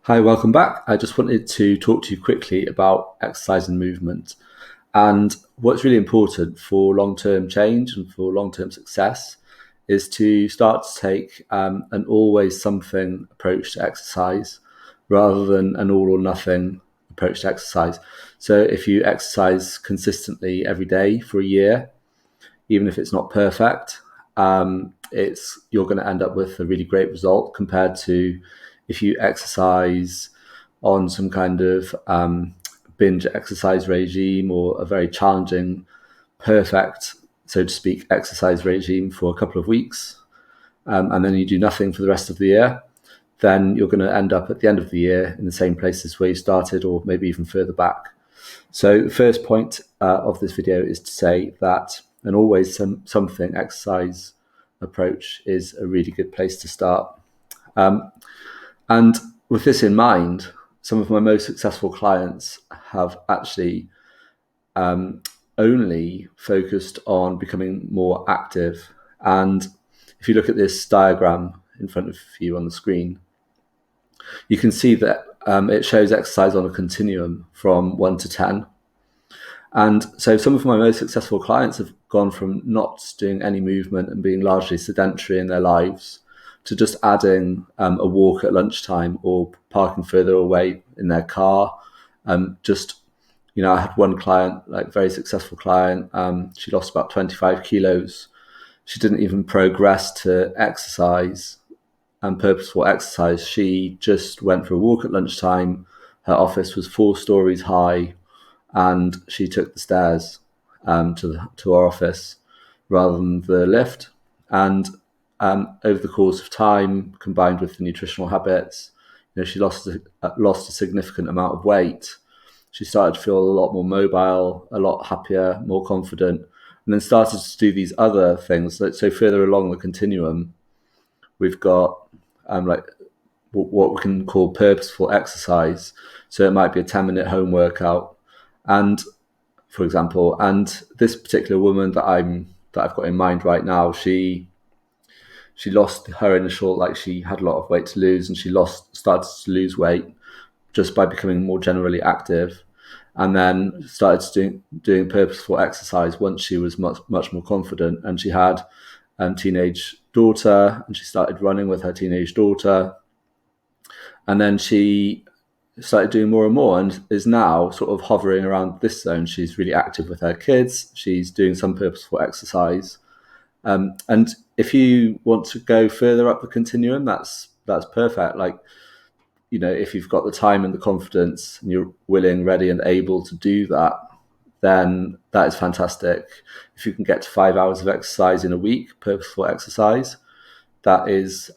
Hi, welcome back. I just wanted to talk to you quickly about exercise and movement. And what's really important for long-term change and for long-term success is to start to take an always something approach to exercise rather than an all or nothing approach to exercise. So if you exercise consistently every day for a year, even if it's not perfect, it's you're going to end up with a really great result compared to if you exercise on some kind of binge exercise regime or a very challenging, perfect, so to speak, exercise regime for a couple of weeks, and then you do nothing for the rest of the year, then you're going to end up at the end of the year in the same places where you started or maybe even further back. So the first point of this video is to say that an always something exercise approach is a really good place to start. And with this in mind, some of my most successful clients have actually only focused on becoming more active. And if you look at this diagram in front of you on the screen, you can see that it shows exercise on a continuum from 1 to 10. And so some of my most successful clients have gone from not doing any movement and being largely sedentary in their lives to just adding a walk at lunchtime or parking further away in their car. I had one client, like very successful client, she lost about 25 kilos. She didn't even progress to exercise and purposeful exercise. She just went for a walk at lunchtime. Her office was 4 stories high, and she took the stairs to our office rather than the lift. And over the course of time, combined with the nutritional habits, she lost a significant amount of weight. She started to feel a lot more mobile, a lot happier, more confident, and then started to do these other things. So further along the continuum, we've got what we can call purposeful exercise. So it might be a 10-minute home workout. And for example, and this particular woman that I've got in mind right now, she lost her initial, she had a lot of weight to lose, and she started to lose weight just by becoming more generally active, and then started doing purposeful exercise once she was much more confident. And she had a teenage daughter, and she started running with her teenage daughter, and then she started doing more and more and is now sort of hovering around this zone. She's really active with her kids. She's doing some purposeful exercise. And if you want to go further up the continuum, that's perfect. If you've got the time and the confidence and you're willing, ready, and able to do that, then that is fantastic. If you can get to 5 hours of exercise in a week, purposeful exercise, that is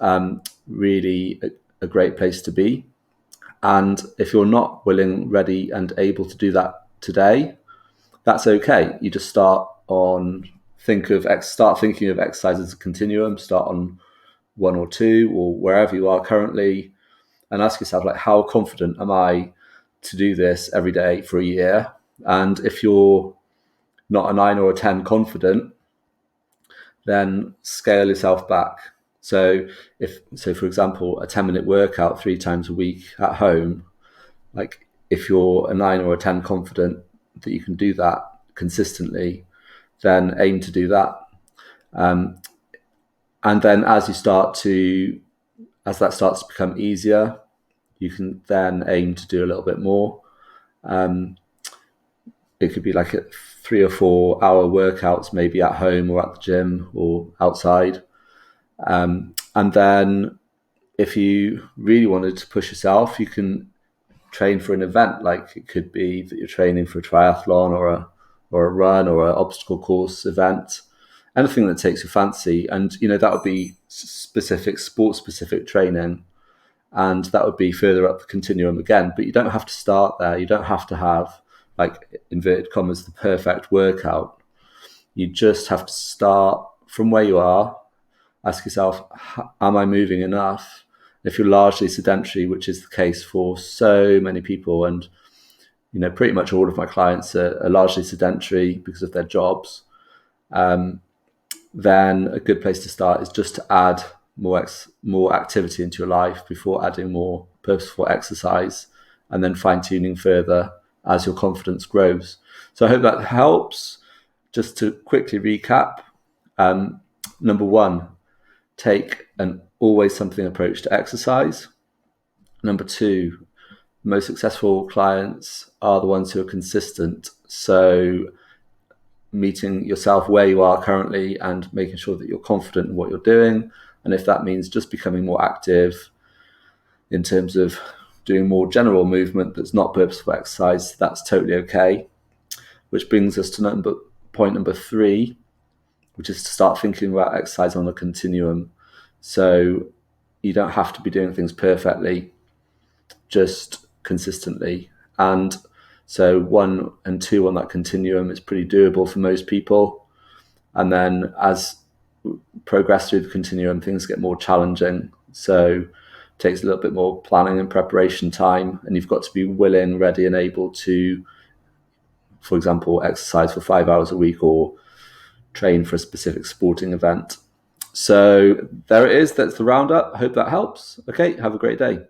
really a great place to be. And if you're not willing, ready, and able to do that today, that's okay. You just start thinking of exercise as a continuum. Start on 1 or 2 or wherever you are currently, and ask yourself, how confident am I to do this every day for a year? And if you're not a 9 or a 10 confident, then scale yourself back. So for example, a 10-minute workout 3 times a week at home, if you're a 9 or a 10 confident that you can do that consistently, then aim to do that. And then as that starts to become easier, you can then aim to do a little bit more. It could be like 3 or 4 hour workouts, maybe at home or at the gym or outside. And then if you really wanted to push yourself, you can train for an event. It could be that you're training for a triathlon or a run or an obstacle course event, anything that takes your fancy. And that would be sport specific training, and that would be further up the continuum again. But you don't have to start there. You don't have to have, inverted commas, the perfect workout. You just have to start from where you are. Ask yourself, am I moving enough? If you're largely sedentary, which is the case for so many people, and pretty much all of my clients are largely sedentary because of their jobs, then a good place to start is just to add more activity into your life before adding more purposeful exercise, and then fine-tuning further as your confidence grows. So I hope that helps. Just to quickly recap, number one, take an always something approach to exercise. Number two, most successful clients are the ones who are consistent. So meeting yourself where you are currently and making sure that you're confident in what you're doing. And if that means just becoming more active in terms of doing more general movement that's not purposeful exercise, that's totally okay. Which brings us to point number three, which is to start thinking about exercise on a continuum. So you don't have to be doing things perfectly, just consistently. And so 1 and 2 on that continuum is pretty doable for most people. And then as progress through the continuum, things get more challenging. So it takes a little bit more planning and preparation time, and you've got to be willing, ready, and able to, for example, exercise for 5 hours a week or train for a specific sporting event. So there it is. That's the roundup. I hope that helps. Okay, have a great day.